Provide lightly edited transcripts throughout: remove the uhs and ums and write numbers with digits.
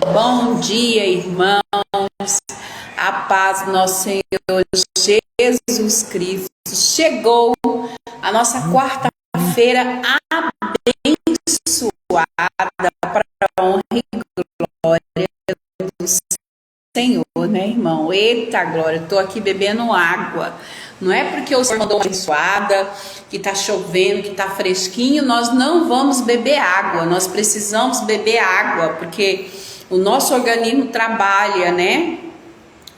Bom dia, irmãos. A paz do nosso Senhor Jesus Cristo. Chegou a nossa quarta-feira abençoada para a honra e glória do Senhor, né, irmão? Eita glória, eu tô aqui bebendo água. Não é porque o Senhor mandou uma abençoada, que tá chovendo, que tá fresquinho, nós não vamos beber água. Nós precisamos beber água, porque o nosso organismo trabalha, né?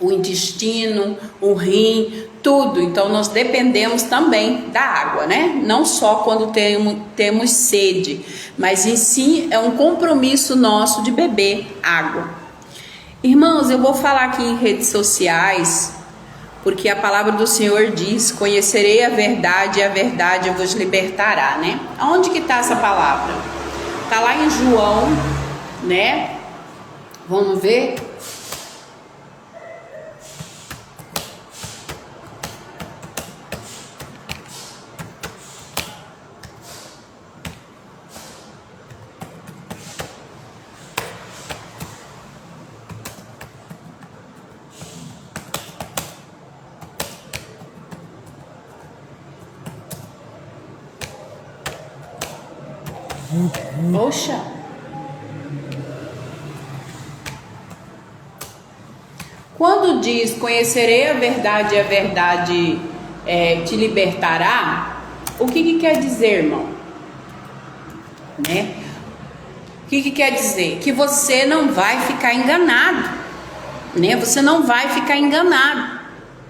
O intestino, o rim, tudo. Então nós dependemos também da água, né? Não só quando temos sede, mas em si é um compromisso nosso de beber água. Irmãos, eu vou falar aqui em redes sociais, porque a palavra do Senhor diz: conhecerei a verdade e a verdade vos libertará, né? Aonde que está essa palavra? Está lá em João, né? Vamos ver? Poxa! Quando diz conhecerei a verdade e a verdade te libertará, o que quer dizer, irmão? Né? O que quer dizer? Que você não vai ficar enganado, né? Você não vai ficar enganado,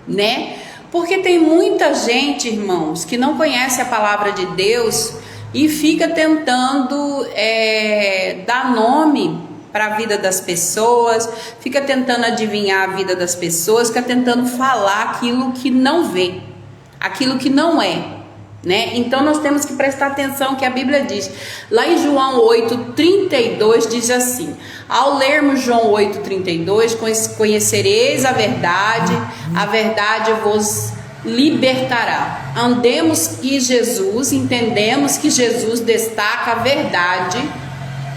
né? Porque tem muita gente, irmãos, que não conhece a palavra de Deus e fica tentando dar nome para a vida das pessoas, fica tentando adivinhar a vida das pessoas, fica tentando falar aquilo que não vê, aquilo que não é, né? Então nós temos que prestar atenção que a Bíblia diz, lá em João 8:32 diz assim: ao lermos João 8:32, conhecereis a verdade vos libertará. Andemos que Jesus, entendemos que Jesus destaca a verdade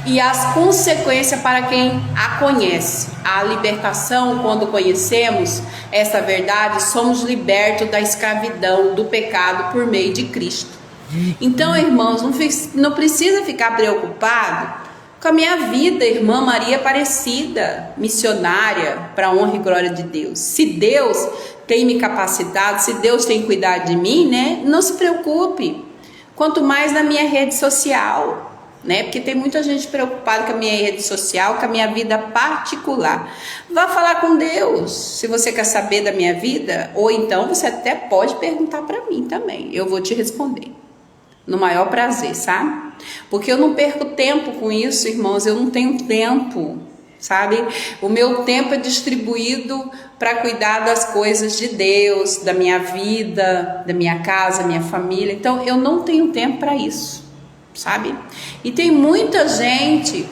e as consequências para quem a conhece. A libertação, quando conhecemos essa verdade, somos libertos da escravidão, do pecado por meio de Cristo. Então, irmãos, não precisa ficar preocupado com a minha vida, irmã Maria Aparecida, missionária para a honra e glória de Deus. Se Deus tem me capacitado, se Deus tem cuidado de mim, né? Não se preocupe. Quanto mais na minha rede social, né? Porque tem muita gente preocupada com a minha rede social, com a minha vida particular. Vá falar com Deus, se você quer saber da minha vida, ou então você até pode perguntar para mim também. Eu vou te responder. No maior prazer, sabe? Porque eu não perco tempo com isso, irmãos. Eu não tenho tempo, sabe? O meu tempo é distribuído para cuidar das coisas de Deus, da minha vida, da minha casa, minha família. Então eu não tenho tempo para isso, sabe? E tem muita gente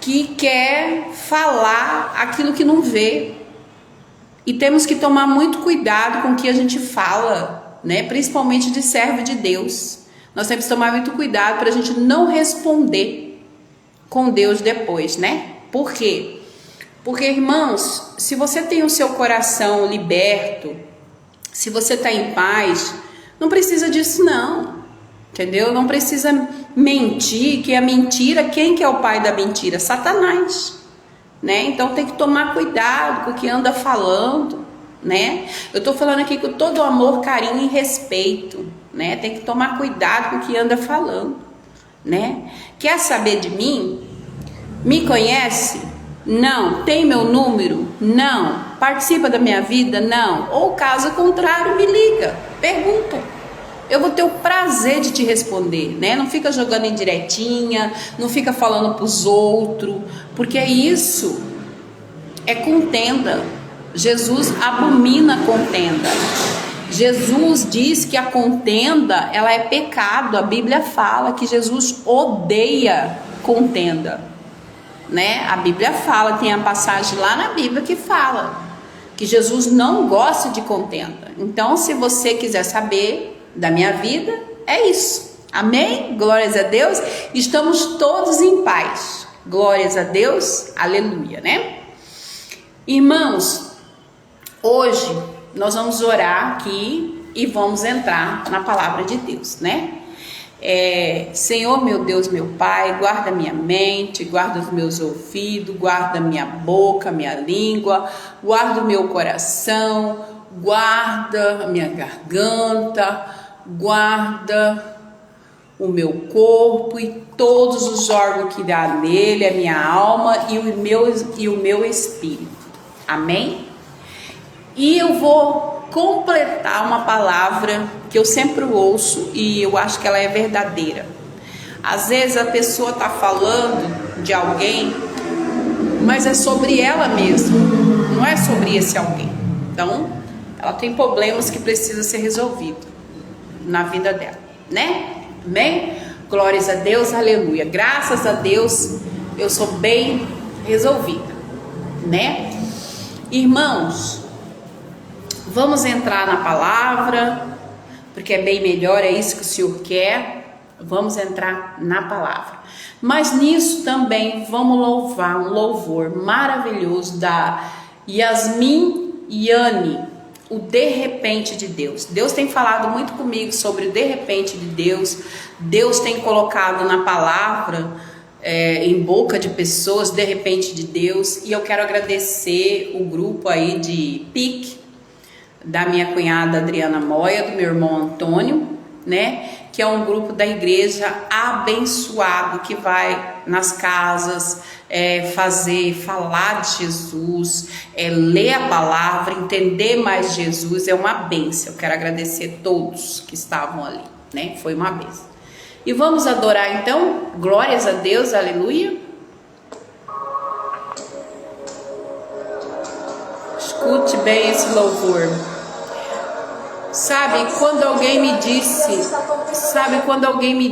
que quer falar aquilo que não vê. E temos que tomar muito cuidado com o que a gente fala, né? Principalmente de servo de Deus. Nós temos que tomar muito cuidado para a gente não responder com Deus depois, né? Por quê? Porque, irmãos, se você tem o seu coração liberto, se você está em paz, não precisa disso não, entendeu? Não precisa mentir, que a mentira, quem que é o pai da mentira? Satanás, né? Então tem que tomar cuidado com o que anda falando, né? Eu estou falando aqui com todo amor, carinho e respeito, né? Tem que tomar cuidado com o que anda falando, né? Quer saber de mim? Me conhece? Não. Tem meu número? Não. Participa da minha vida? Não. Ou caso contrário, me liga, pergunta. Eu vou ter o prazer de te responder, né? Não fica jogando indiretinha, não fica falando pros outros, porque isso é contenda. Jesus abomina a contenda. Jesus diz que a contenda, ela é pecado. A Bíblia fala que Jesus odeia contenda, né? A Bíblia fala, tem a passagem lá na Bíblia que fala que Jesus não gosta de contenda. Então, se você quiser saber da minha vida, é isso. Amém? Glórias a Deus. Estamos todos em paz. Glórias a Deus, aleluia, né? Irmãos, hoje nós vamos orar aqui e vamos entrar na palavra de Deus, né? Senhor, meu Deus, meu Pai, guarda minha mente, guarda os meus ouvidos, guarda minha boca, minha língua, guarda o meu coração, guarda a minha garganta, guarda o meu corpo e todos os órgãos que dá nele, a minha alma e o meu espírito. Amém? E eu vou completar uma palavra que eu sempre ouço e eu acho que ela é verdadeira. Às vezes a pessoa está falando de alguém, mas é sobre ela mesma, não é sobre esse alguém. Então, ela tem problemas que precisam ser resolvidos na vida dela, né? Amém? Glórias a Deus, aleluia. Graças a Deus, eu sou bem resolvida, né? Irmãos, vamos entrar na palavra, porque é bem melhor, é isso que o Senhor quer. Vamos entrar na palavra. Mas nisso também vamos louvar um louvor maravilhoso da Yasmin Yane, o de repente de Deus. Deus tem falado muito comigo sobre o de repente de Deus. Deus tem colocado na palavra, em boca de pessoas, de repente de Deus. E eu quero agradecer o grupo aí de PIC, da minha cunhada Adriana Moia, do meu irmão Antônio, né? Que é um grupo da igreja abençoado, que vai nas casas falar de Jesus, ler a palavra, entender mais Jesus. É uma bênção. Eu quero agradecer a todos que estavam ali, né? Foi uma bênção. E vamos adorar então. Glórias a Deus, aleluia. Escute bem esse louvor. Sabe quando alguém me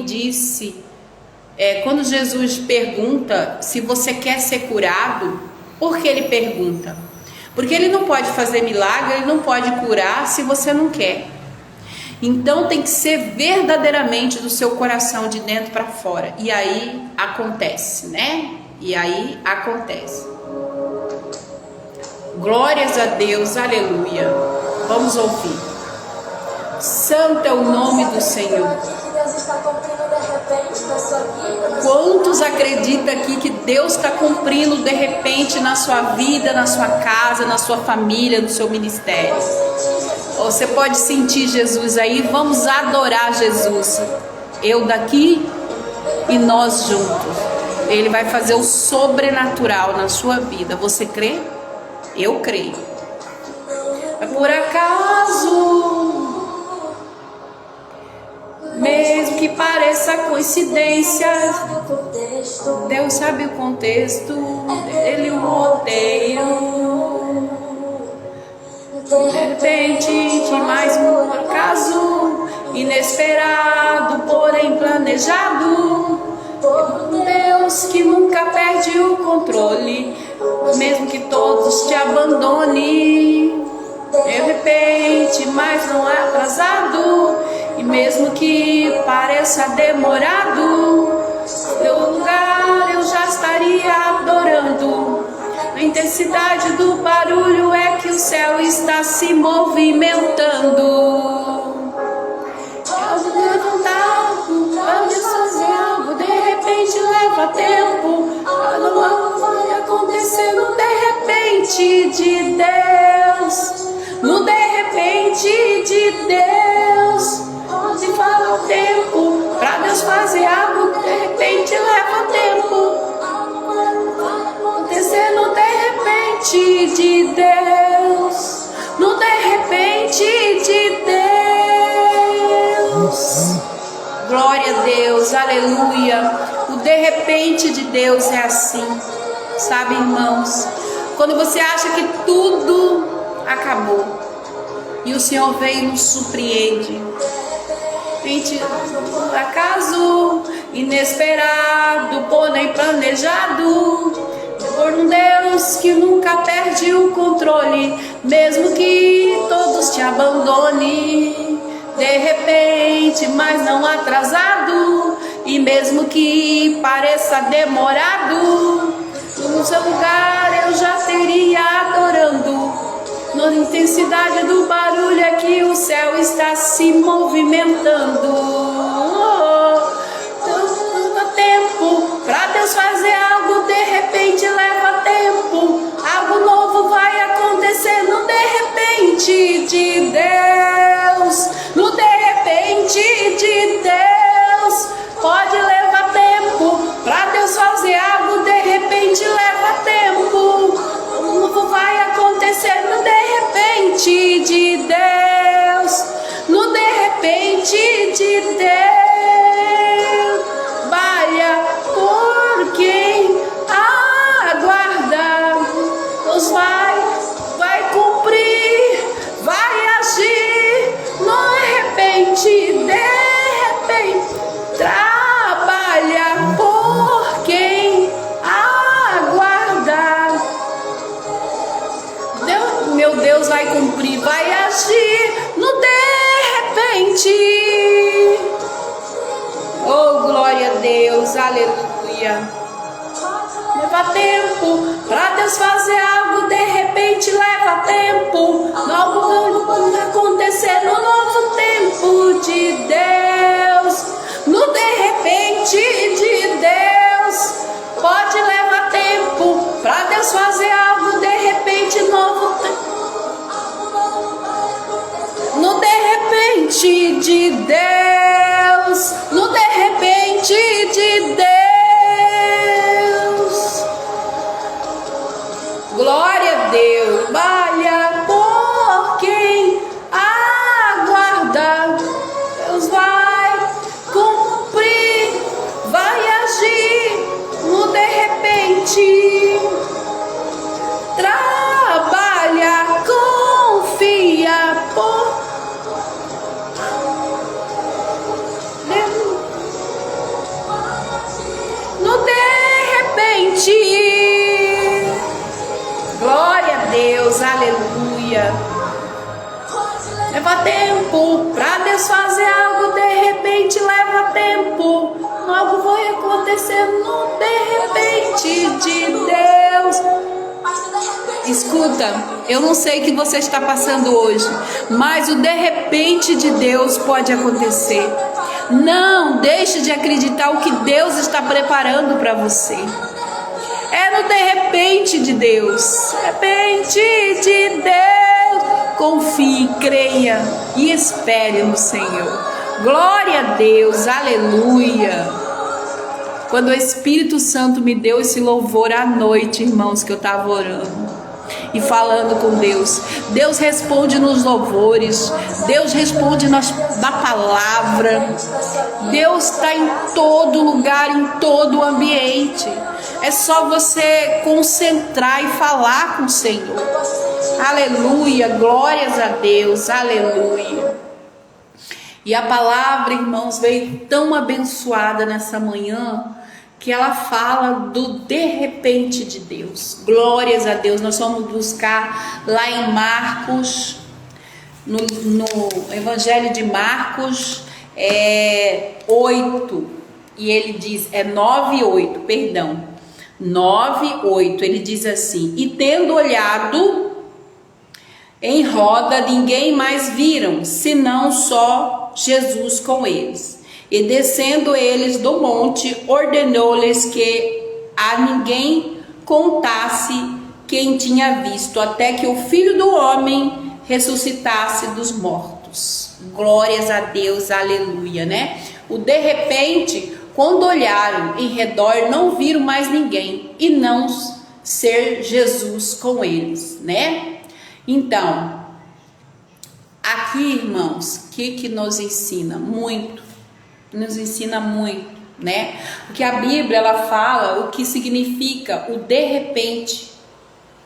disse, quando Jesus pergunta se você quer ser curado, por que ele pergunta? Porque ele não pode fazer milagre, ele não pode curar se você não quer. Então tem que ser verdadeiramente do seu coração, de dentro para fora. E aí acontece, né? E aí acontece. Glórias a Deus, aleluia. Vamos ouvir. Santo é o nome do Senhor. Quantos acreditam aqui que Deus está cumprindo de repente na sua vida, na sua casa, na sua família, no seu ministério? Você pode sentir Jesus aí. Vamos adorar Jesus. Eu daqui e nós juntos. Ele vai fazer o sobrenatural na sua vida. Você crê? Eu creio. É por acaso, mesmo que pareça coincidência, Deus sabe o contexto, Ele o roteiro. De repente, de mais um acaso inesperado, porém planejado, Deus que nunca perde o controle, mesmo que todos te abandonem. De repente, mas não é atrasado, e mesmo que pareça demorado, no teu lugar eu já estaria adorando. A intensidade do barulho é que o céu está se movimentando. Eu pode fazer algo, de repente leva tempo. Algo vai acontecendo de repente de Deus. No de repente de Deus, pode falar o tempo. Pra Deus fazer algo, de repente leva tempo. Acontecendo de repente de Deus. No de repente de Deus. Glória a Deus, aleluia. O de repente de Deus é assim, sabe, irmãos? Quando você acha que tudo acabou e o Senhor vem e nos surpreende. Por acaso inesperado, porém planejado, por um Deus que nunca perde o controle, mesmo que todos te abandonem. De repente, mas não atrasado, E mesmo que pareça demorado, no seu lugar eu já teria adorando. Na intensidade do barulho é que o céu está se movimentando. Leva tempo pra Deus fazer algo, de repente leva tempo. Algo novo vai acontecer no de repente de Deus. No de repente de Deus. Pode levar tempo pra Deus fazer algo, de repente leva tempo. O novo vai acontecer no de repente de Deus. No de repente de Deus. Valha por quem aguarda. Deus vai cumprir, vai agir. No repente, de repente. Trabalha por quem aguarda. Meu Deus vai cumprir, vai agir no de repente. Oh, glória a Deus, aleluia. Leva tempo pra Deus fazer algo, de repente leva tempo. Algo vai acontecer no novo tempo de Deus. No de repente de Deus. Pode levar tempo pra Deus fazer algo, de repente novo tempo. No de repente de Deus. No de repente de Deus. Glória a Deus. Valha por quem aguarda. Deus vai cumprir, vai agir no de repente. Trabalha, confia por no de repente. Glória a Deus, aleluia. Leva tempo pra Deus fazer algo, de repente leva tempo. Algo vai acontecer no de repente de Deus. Escuta, eu não sei o que você está passando hoje, mas o de repente de Deus pode acontecer. Não deixe de acreditar o que Deus está preparando para você. É no de repente de Deus. De repente de Deus. Confie, creia e espere no Senhor. Glória a Deus, aleluia. Quando o Espírito Santo me deu esse louvor à noite, irmãos, que eu estava orando e falando com Deus, Deus responde nos louvores, Deus responde na palavra, Deus está em todo lugar, em todo ambiente. É só você concentrar e falar com o Senhor. Aleluia, glórias a Deus, aleluia. E a palavra, irmãos, veio tão abençoada nessa manhã, que ela fala do de repente de Deus. Glórias a Deus. Nós vamos buscar lá em Marcos, no Evangelho de Marcos 8, e ele diz, 9:8, perdão, 9:8, ele diz assim: e tendo olhado em roda, ninguém mais viram, senão só Jesus com eles. E descendo eles do monte, ordenou-lhes que a ninguém contasse quem tinha visto, até que o Filho do Homem ressuscitasse dos mortos. Glórias a Deus, aleluia, né? O de repente, quando olharam em redor, não viram mais ninguém, e não ser Jesus com eles, né? Então, aqui, irmãos, o que nos ensina? Muito. Nos ensina muito, né? Porque a Bíblia, ela fala o que significa o de repente,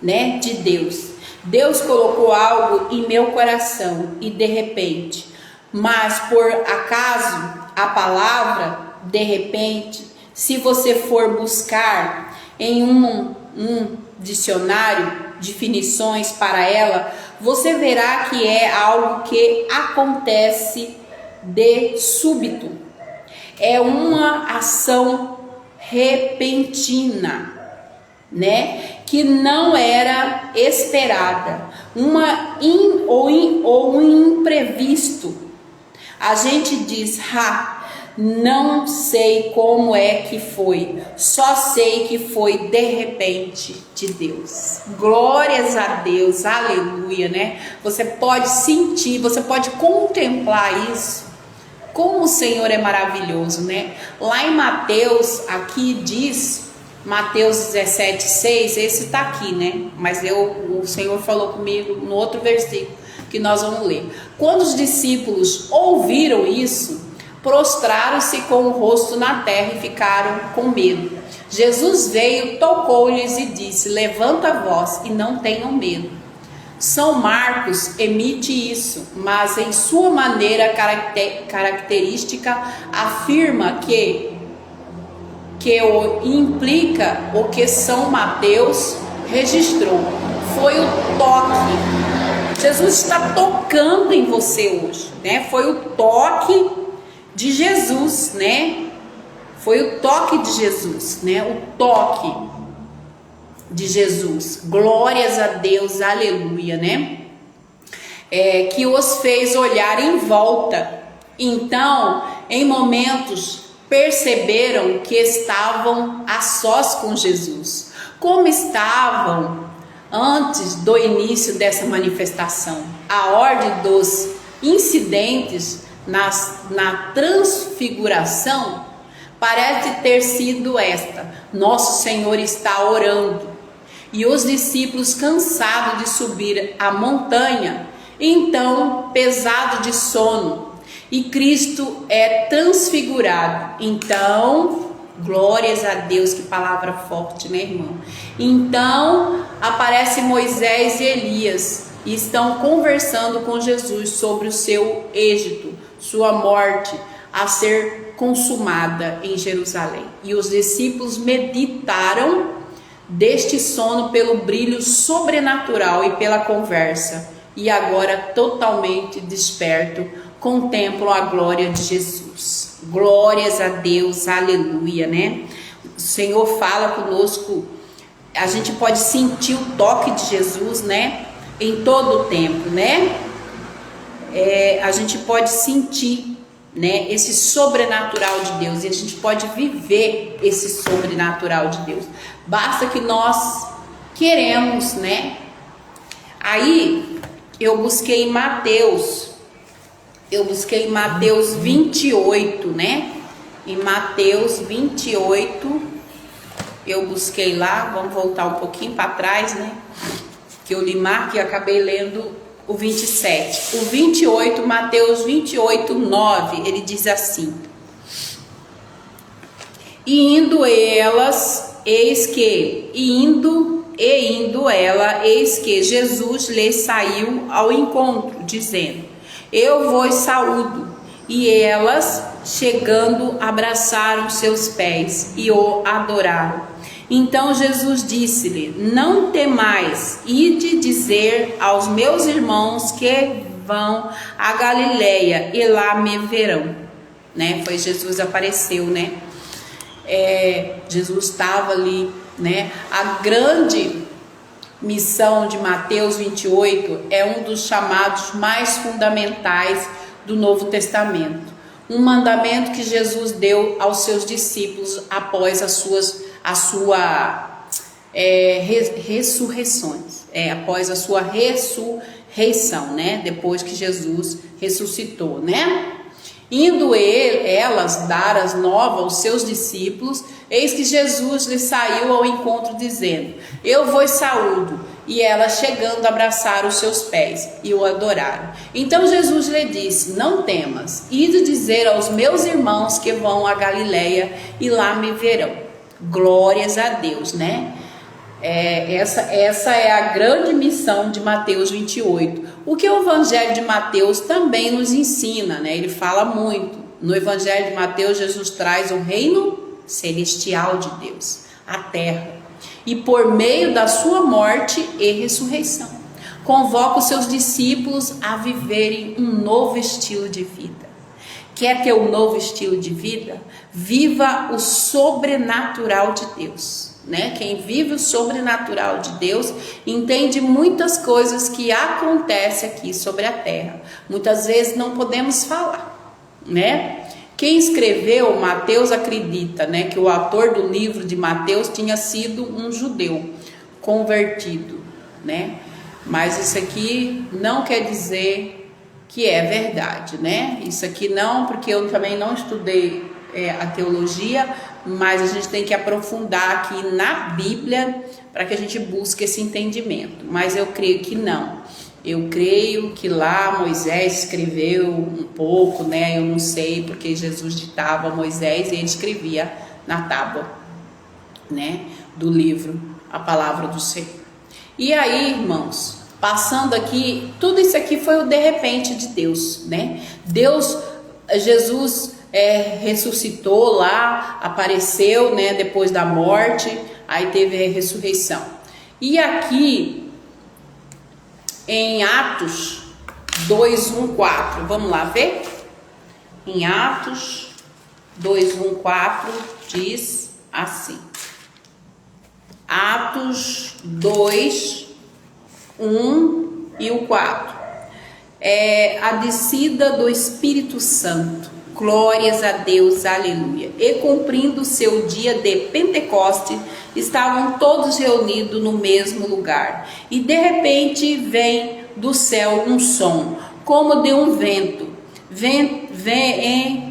né, de Deus. Deus colocou algo em meu coração e de repente, mas por acaso a palavra de repente, se você for buscar em um dicionário definições para ela, você verá que é algo que acontece de súbito. é uma ação repentina, né? Que não era esperada, ou um imprevisto. A gente diz, não sei como é que foi, só sei que foi de repente de Deus. Glórias a Deus, aleluia, né? Você pode sentir, você pode contemplar isso, como o Senhor é maravilhoso, né? Lá em Mateus, aqui diz, Mateus 17:6, esse está aqui, né? Mas o Senhor falou comigo no outro versículo que nós vamos ler. Quando os discípulos ouviram isso, prostraram-se com o rosto na terra e ficaram com medo. Jesus veio, tocou-lhes e disse: levanta a voz e não tenham medo. São Marcos emite isso, mas em sua maneira característica afirma que implica o que São Mateus registrou. Foi o toque. Jesus está tocando em você hoje, né? Foi o toque de Jesus, né? Foi o toque de Jesus, né? O toque de Jesus. Glórias a Deus, aleluia, né? Que os fez olhar em volta. Então, em momentos, perceberam que estavam a sós com Jesus, como estavam antes do início dessa manifestação. A ordem dos incidentes na transfiguração parece ter sido esta: nosso Senhor está orando, e os discípulos, cansados de subir a montanha, então pesado de sono, e Cristo é transfigurado. Então, glórias a Deus, que palavra forte, né, irmão? Então aparece Moisés e Elias e estão conversando com Jesus sobre o seu êxito, sua morte a ser consumada em Jerusalém. E os discípulos meditaram deste sono pelo brilho sobrenatural e pela conversa, e agora totalmente desperto, contemplam a glória de Jesus. Glórias a Deus, aleluia, né? O Senhor fala conosco, a gente pode sentir o toque de Jesus, né? Em todo o tempo, né? A gente pode sentir, né? Esse sobrenatural de Deus, e a gente pode viver esse sobrenatural de Deus. Basta que nós queremos, né? Aí eu busquei Mateus 28, né? Em Mateus 28, eu busquei lá, vamos voltar um pouquinho para trás, né? Que eu li Marcos e acabei lendo o 27. O 28, Mateus 28, 9, ele diz assim: indo Jesus lhes saiu ao encontro, dizendo: eu vos saúdo. E elas, chegando, abraçaram seus pés e o adoraram. Então Jesus disse-lhe: não temais, ide dizer aos meus irmãos que vão a Galileia e lá me verão. Né? Foi Jesus apareceu, né? Jesus estava ali, né? A grande missão de Mateus 28 é um dos chamados mais fundamentais do Novo Testamento. Um mandamento que Jesus deu aos seus discípulos após as suas ressurreições, após a sua ressurreição, né? Depois que Jesus ressuscitou, né? Indo elas dar as novas aos seus discípulos, eis que Jesus lhes saiu ao encontro, dizendo: eu vos saúdo. E elas, chegando, abraçaram os seus pés e o adoraram. Então Jesus lhe disse: não temas, ide dizer aos meus irmãos que vão a Galileia e lá me verão. Glórias a Deus, né? Essa é a grande missão de Mateus 28. O que o Evangelho de Mateus também nos ensina, né? Ele fala muito. No Evangelho de Mateus, Jesus traz o reino celestial de Deus, a terra. E por meio da sua morte e ressurreição, convoca os seus discípulos a viverem um novo estilo de vida, quer ter um novo estilo de vida, viva o sobrenatural de Deus, né? Quem vive o sobrenatural de Deus entende muitas coisas que acontecem aqui sobre a terra. Muitas vezes não podemos falar, né? Quem escreveu Mateus acredita, né, que o autor do livro de Mateus tinha sido um judeu convertido, né? Mas isso aqui não quer dizer que é verdade, né? Isso aqui não, porque eu também não estudei a teologia, mas a gente tem que aprofundar aqui na Bíblia para que a gente busque esse entendimento. Mas eu creio que não. Eu creio que lá Moisés escreveu um pouco, né? Eu não sei, porque Jesus ditava a Moisés e ele escrevia na tábua, né, do livro, a palavra do Senhor. E aí, irmãos, passando aqui, tudo isso aqui foi o de repente de Deus, né? Jesus ressuscitou lá, apareceu, né, depois da morte, aí teve a ressurreição. E aqui em Atos 2:1-4, vamos lá ver? Em Atos 2:1-4 diz assim: Atos 2, 1 e o 4. A descida do Espírito Santo. Glórias a Deus, aleluia. E cumprindo o seu dia de Pentecoste, estavam todos reunidos no mesmo lugar. E de repente vem do céu um som, como de um vento,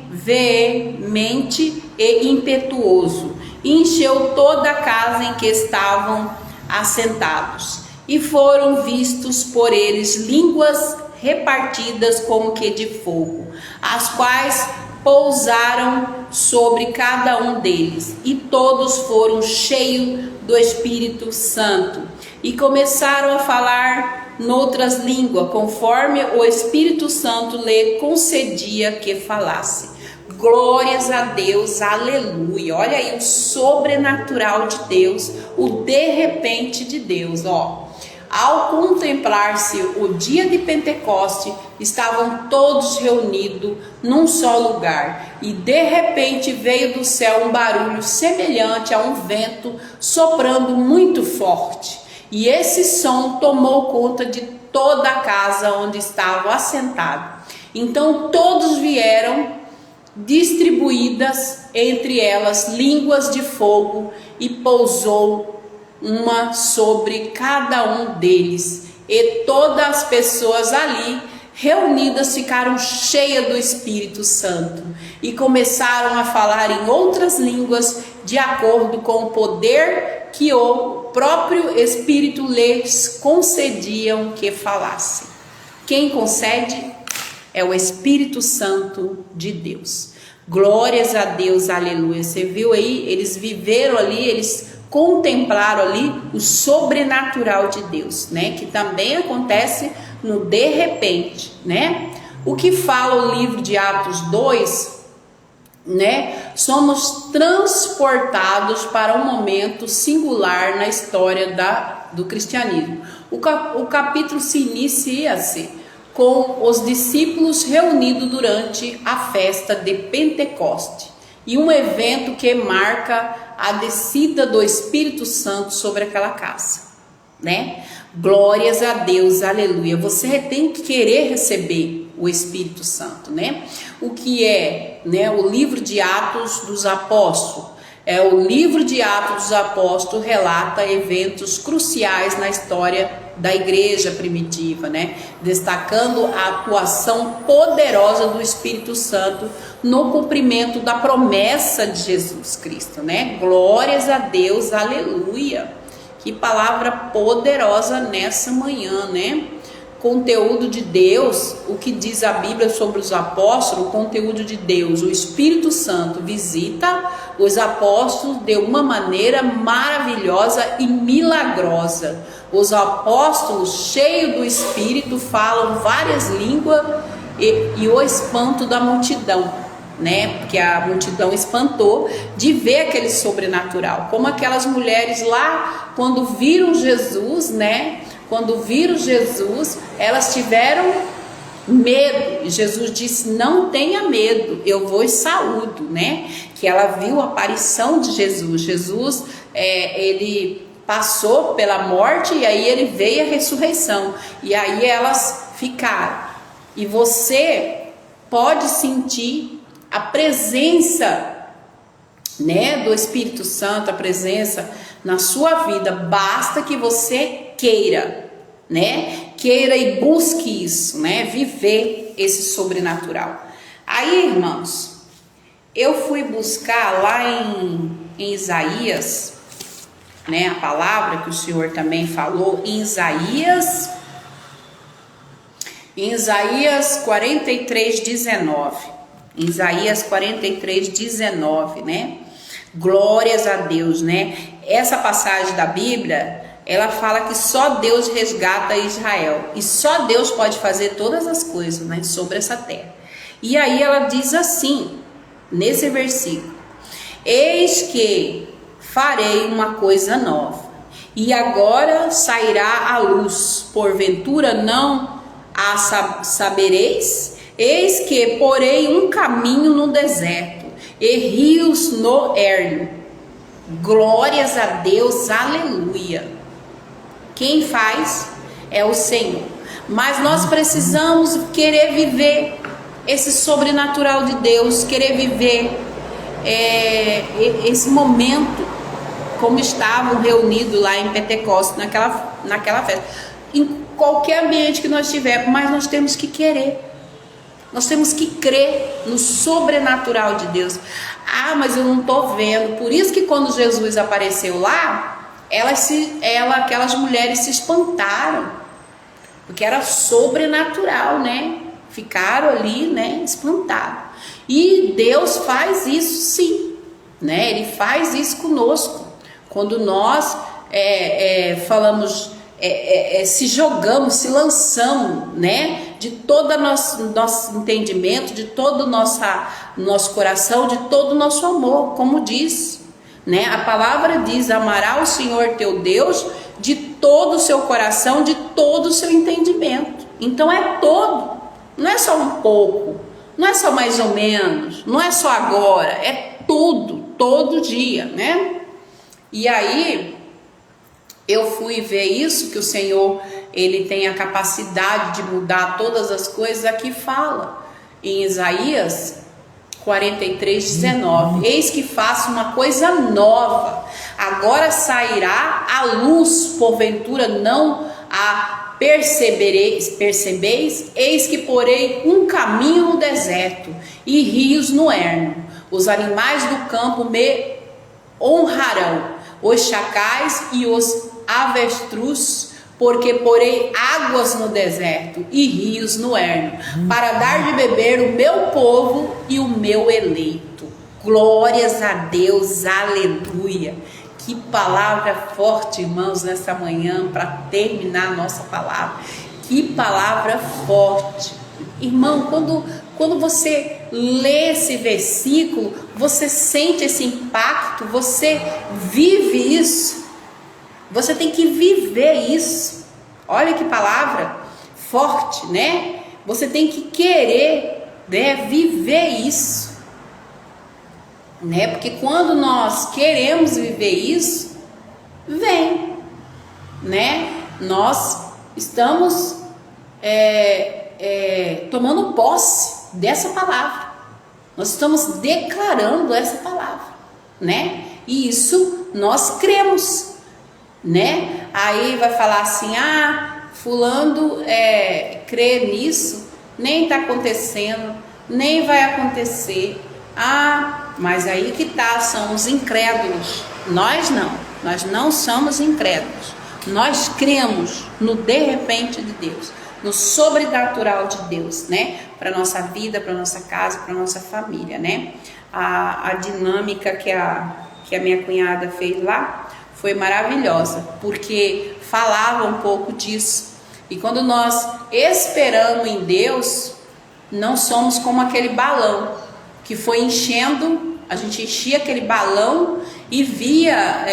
veemente e impetuoso. E encheu toda a casa em que estavam assentados. E foram vistos por eles línguas repartidas como que de fogo, as quais pousaram sobre cada um deles, e todos foram cheios do Espírito Santo, e começaram a falar noutras línguas, conforme o Espírito Santo lhe concedia que falasse. Glórias a Deus, aleluia. Olha aí o sobrenatural de Deus, o de repente de Deus, ó. Ao contemplar-se o dia de Pentecoste, estavam todos reunidos num só lugar, e de repente veio do céu um barulho semelhante a um vento soprando muito forte, e esse som tomou conta de toda a casa onde estavam assentados. Então todos vieram distribuídas entre elas línguas de fogo, e pousou uma sobre cada um deles, e todas as pessoas ali reunidas ficaram cheias do Espírito Santo e começaram a falar em outras línguas de acordo com o poder que o próprio Espírito lhes concediam que falassem. Quem concede é o Espírito Santo de Deus. Glórias a Deus, aleluia. Você viu aí? Eles viveram ali, eles contemplaram ali o sobrenatural de Deus, né? Que também acontece no de repente, né? O que fala o livro de Atos 2, né? Somos transportados para um momento singular na história do cristianismo. O capítulo se inicia-se com os discípulos reunidos durante a festa de Pentecoste, e um evento que marca a descida do Espírito Santo sobre aquela casa, né? Glórias a Deus, aleluia. Você tem que querer receber o Espírito Santo, né? O que é, né, o livro de Atos dos Apóstolos? O livro de Atos dos Apóstolos relata eventos cruciais na história da igreja primitiva, né? Destacando a atuação poderosa do Espírito Santo no cumprimento da promessa de Jesus Cristo, né? Glórias a Deus, aleluia. Que palavra poderosa nessa manhã, né? Conteúdo de Deus, o que diz a Bíblia sobre os apóstolos, o conteúdo de Deus, o Espírito Santo visita os apóstolos de uma maneira maravilhosa e milagrosa. Os apóstolos, cheios do Espírito, falam várias línguas e o espanto da multidão, né? Porque a multidão espantou de ver aquele sobrenatural, como aquelas mulheres lá, quando viram Jesus, né? Quando viram Jesus, elas tiveram Medo. E Jesus disse: não tenha medo, eu vos saúdo, né? Que ela viu a aparição de Jesus. Jesus, ele passou pela morte e aí ele veio a ressurreição. E aí elas ficaram. E você pode sentir a presença, né, do Espírito Santo, a presença na sua vida. Basta que você queira, né? Queira e busque isso, né? Viver esse sobrenatural. Aí, irmãos, eu fui buscar lá em Isaías, né? A palavra que o Senhor também falou em Isaías 43:19. Isaías 43:19, né? Glórias a Deus, né? Essa passagem da Bíblia, ela fala que só Deus resgata Israel e só Deus pode fazer todas as coisas, né, sobre essa terra. E aí ela diz assim, nesse versículo: eis que farei uma coisa nova, e agora sairá a luz, porventura não a sabereis? Eis que porei um caminho no deserto e rios no ermo. Glórias a Deus, aleluia. Quem faz é o Senhor. Mas nós precisamos querer viver esse sobrenatural de Deus, querer viver esse momento, como estavam reunidos lá em Pentecostes, naquela festa. Em qualquer ambiente que nós tivermos, mas nós temos que querer. Nós temos que crer no sobrenatural de Deus. Ah, mas eu não estou vendo. Por isso que quando Jesus apareceu lá, aquelas mulheres se espantaram, porque era sobrenatural, né? Ficaram ali, né, espantados. E Deus faz isso sim, né? Ele faz isso conosco. Quando nós falamos, se jogamos, se lançamos, né? De todo nosso entendimento, de todo o nosso coração, de todo o nosso amor, como diz, né? A palavra diz: amará o Senhor teu Deus de todo o seu coração, de todo o seu entendimento. Então é todo, não é só um pouco, não é só mais ou menos, não é só agora, é tudo, todo dia, né? E aí eu fui ver isso, que o Senhor, ele tem a capacidade de mudar todas as coisas. Aqui fala em Isaías 43:19: eis que faço uma coisa nova, agora sairá a luz, porventura não a percebeis? Eis que porei um caminho no deserto e rios no ermo. Os animais do campo me honrarão, os chacais e os avestruz, porque porei águas no deserto e rios no ermo, para dar de beber o meu povo e o meu eleito. Glórias a Deus, aleluia. Que palavra forte, irmãos, nessa manhã, para terminar a nossa palavra. Que palavra forte. Irmão, quando você lê esse versículo, você sente esse impacto, você vive isso. Você tem que viver isso. Olha que palavra forte, né? Você tem que querer, né, viver isso, né? Porque quando nós queremos viver isso, vem, né? Nós estamos tomando posse dessa palavra. Nós estamos declarando essa palavra, né? E isso nós cremos, né? Aí vai falar assim: ah, fulano crê nisso, nem está acontecendo, nem vai acontecer. Ah, mas aí que tá, são os incrédulos. Nós não somos incrédulos. Nós cremos no de repente de Deus, no sobrenatural de Deus, né? Para nossa vida, para nossa casa, para nossa família, né? A dinâmica que a minha cunhada fez lá foi maravilhosa, porque falava um pouco disso. E quando nós esperamos em Deus, não somos como aquele balão que foi enchendo. A gente enchia aquele balão e via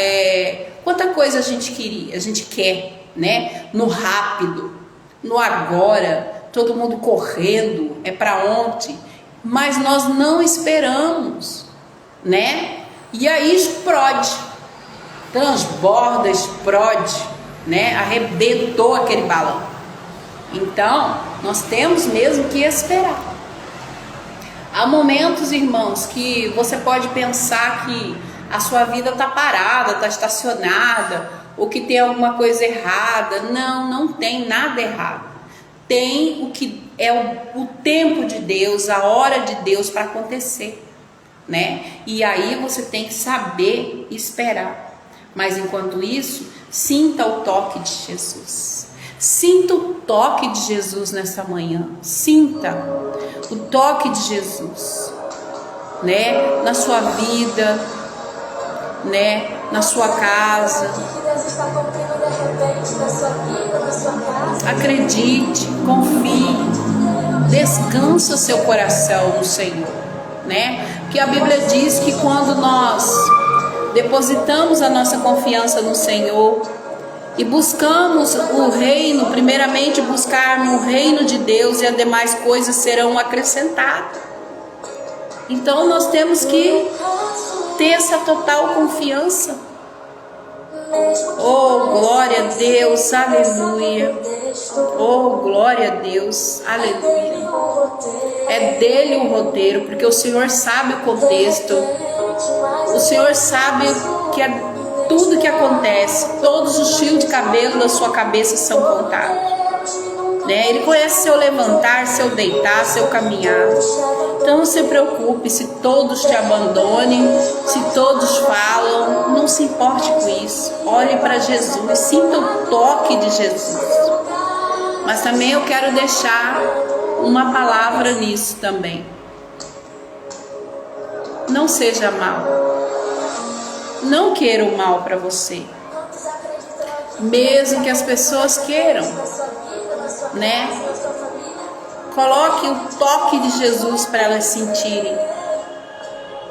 quanta coisa a gente queria, a gente quer, né? No rápido, no agora. todo mundo correndo, é para ontem, mas nós não esperamos, né? E aí explode, transborda, explode, né? Arrebentou aquele balão. Então, nós temos mesmo que esperar. Há momentos, irmãos, que você pode pensar que a sua vida está parada, está estacionada, ou que tem alguma coisa errada. Não, não tem nada errado. Tem o que é o tempo de Deus, a hora de Deus para acontecer, né? E aí você tem que saber esperar. Mas enquanto isso, sinta o toque de Jesus. Sinta o toque de Jesus nessa manhã. Sinta o toque de Jesus, né? Na sua vida, né? Na sua casa. Acredite, confie, descansa seu coração no Senhor, né? Porque a Bíblia diz que quando nós depositamos a nossa confiança no Senhor e buscamos o reino, primeiramente buscarmos o reino de Deus, e as demais coisas serão acrescentadas. Então nós temos que ter essa total confiança. Oh, glória a Deus, aleluia. Oh, glória a Deus, aleluia. É dele o roteiro, porque o Senhor sabe o contexto. O Senhor sabe que é tudo que acontece. Todos os fios de cabelo da sua cabeça são contados, né? Ele conhece seu levantar, seu deitar, seu caminhar. Então não se preocupe se todos te abandonem, se todos falam, não se importe com isso. Olhe para Jesus, sinta o toque de Jesus. Mas também eu quero deixar uma palavra nisso também. Não seja mal. Não queira o mal para você. Mesmo que as pessoas queiram, né? Coloque o toque de Jesus para elas sentirem,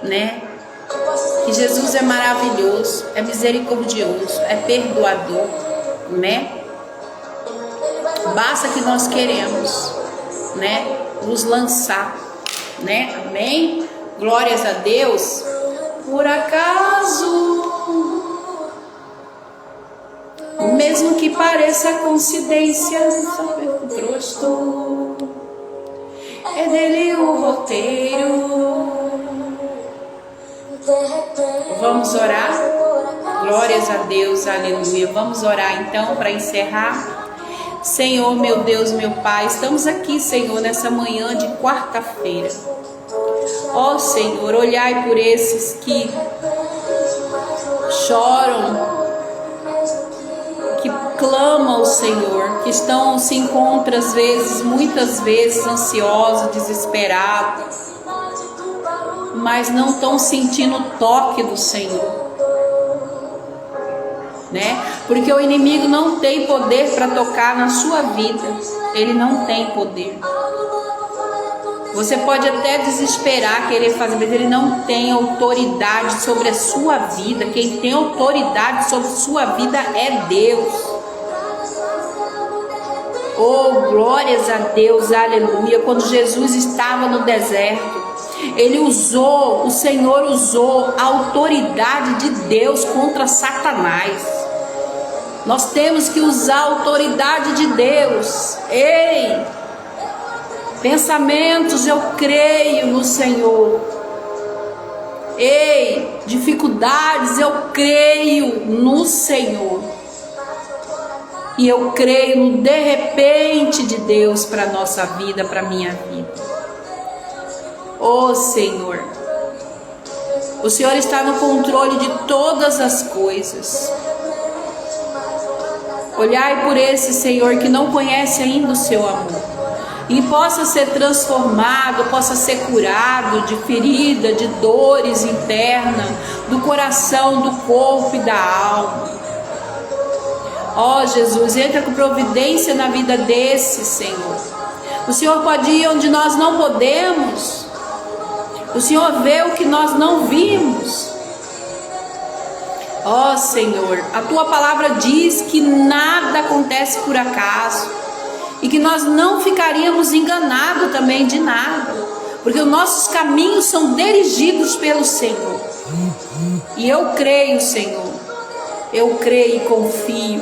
né? Que Jesus é maravilhoso, é misericordioso, é perdoador, né? Basta que nós queremos, né? Nos lançar, né? Amém? Glórias a Deus. Por acaso, mesmo que pareça coincidência, gosto, é dele o roteiro. Vamos orar? Glórias a Deus, aleluia. Vamos orar então para encerrar. Senhor, meu Deus, meu Pai, estamos aqui, Senhor, nessa manhã de quarta-feira. Ó Senhor, olhai por esses que choram, que clamam ao Senhor, que se encontram às vezes, muitas vezes ansiosos, desesperados, mas não estão sentindo o toque do Senhor, né? Porque o inimigo não tem poder para tocar na sua vida, ele não tem poder. Você pode até desesperar, querer fazer, mas ele não tem autoridade sobre a sua vida. Quem tem autoridade sobre a sua vida é Deus. Oh, glórias a Deus, aleluia. Quando Jesus estava no deserto, o Senhor usou a autoridade de Deus contra Satanás. Nós temos que usar a autoridade de Deus. Ei! Pensamentos, eu creio no Senhor. Ei, dificuldades, eu creio no Senhor. E eu creio no de repente de Deus para a nossa vida, para a minha vida. Oh Senhor, o Senhor está no controle de todas as coisas. Olhai por esse Senhor que não conhece ainda o seu amor. E possa ser transformado, possa ser curado de ferida, de dores internas, do coração, do corpo e da alma. Ó Jesus, entra com providência na vida desse Senhor. O Senhor pode ir onde nós não podemos. O Senhor vê o que nós não vimos. Ó Senhor, a Tua palavra diz que nada acontece por acaso. e que nós não ficaríamos enganados também de nada, porque os nossos caminhos são dirigidos pelo Senhor. E eu creio, Senhor, eu creio e confio.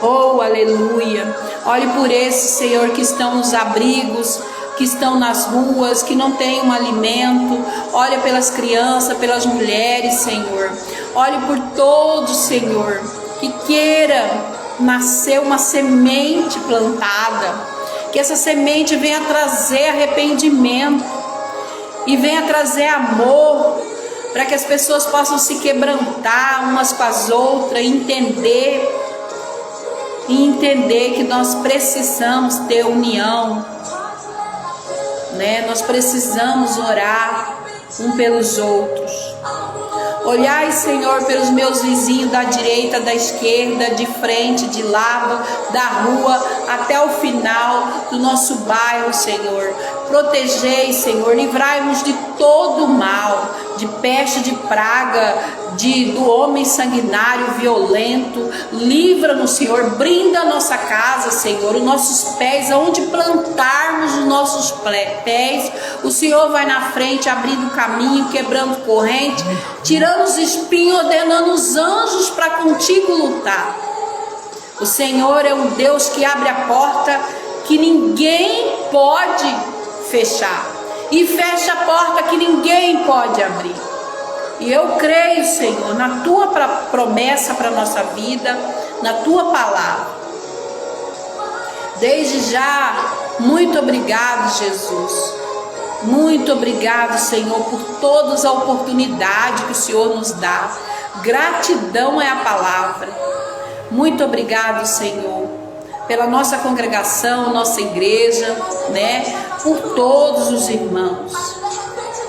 Oh, aleluia. Olhe por esses, Senhor, que estão nos abrigos, que estão nas ruas, que não têm um alimento. Olha pelas crianças, pelas mulheres, Senhor. Olhe por todos, Senhor, que queira nascer uma semente plantada, que essa semente venha trazer arrependimento e venha trazer amor, para que as pessoas possam se quebrantar umas com as outras, entender que nós precisamos ter união, né? Nós precisamos orar um pelos outros. Olhai, Senhor, pelos meus vizinhos da direita, da esquerda, de frente, de lado, da rua, até o final do nosso bairro, Senhor. Protegei, Senhor, livrai-nos de todo mal, de peste, de praga, do homem sanguinário, violento. Livra-nos, Senhor, brinda a nossa casa, Senhor, os nossos pés, aonde plantarmos os nossos pés, o Senhor vai na frente, abrindo caminho, quebrando corrente, tirando os espinhos, ordenando os anjos para contigo lutar. O Senhor é um Deus que abre a porta que ninguém pode fechar, e fecha a porta que ninguém pode abrir. E eu creio, Senhor, na tua promessa para a nossa vida, na tua palavra. Desde já, muito obrigado, Jesus. Muito obrigado, Senhor, por todas as oportunidades que o Senhor nos dá. Gratidão é a palavra. Muito obrigado, Senhor, pela nossa congregação, nossa igreja, né? Por todos os irmãos,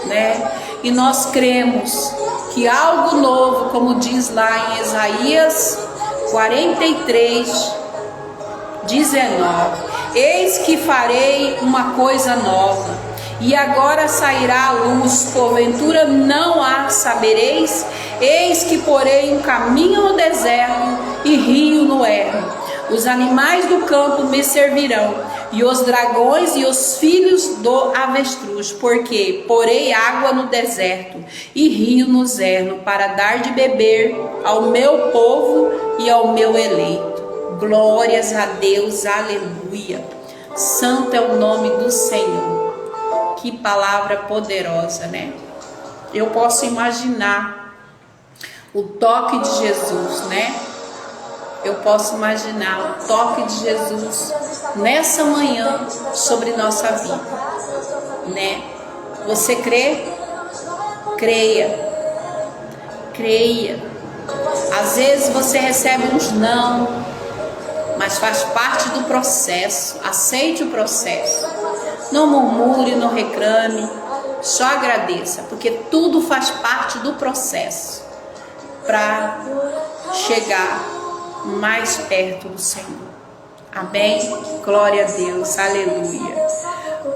né? E nós cremos que algo novo, como diz lá em Isaías 43, 19: eis que farei uma coisa nova, e agora sairá a luz, porventura não a sabereis? Eis que porei um caminho no deserto e rio no ermo. Os animais do campo me servirão, e os dragões e os filhos do avestruz, porque porei água no deserto e rio no ermo, para dar de beber ao meu povo e ao meu eleito. Glórias a Deus, aleluia. Santo é o nome do Senhor. Que palavra poderosa, né? Eu posso imaginar o toque de Jesus, né? Eu posso imaginar o toque de Jesus nessa manhã sobre nossa vida, né? Você crê? Creia. Creia. Às vezes você recebe uns não, mas faz parte do processo. Aceite o processo. Não murmure, não reclame, só agradeça, porque tudo faz parte do processo para chegar mais perto do Senhor. Amém? Glória a Deus, aleluia.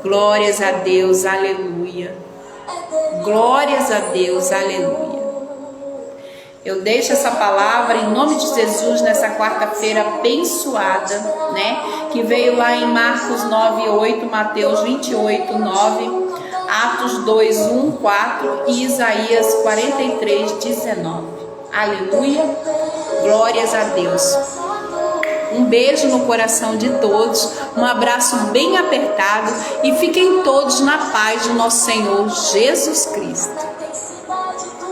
Glórias a Deus, aleluia. Glórias a Deus, aleluia. Eu deixo essa palavra em nome de Jesus nessa quarta-feira abençoada, né? Que veio lá em Marcos 9:8, Mateus 28:9, Atos 2:1-4 e Isaías 43:19. Aleluia. Glórias a Deus. Um beijo no coração de todos, um abraço bem apertado e fiquem todos na paz do nosso Senhor Jesus Cristo.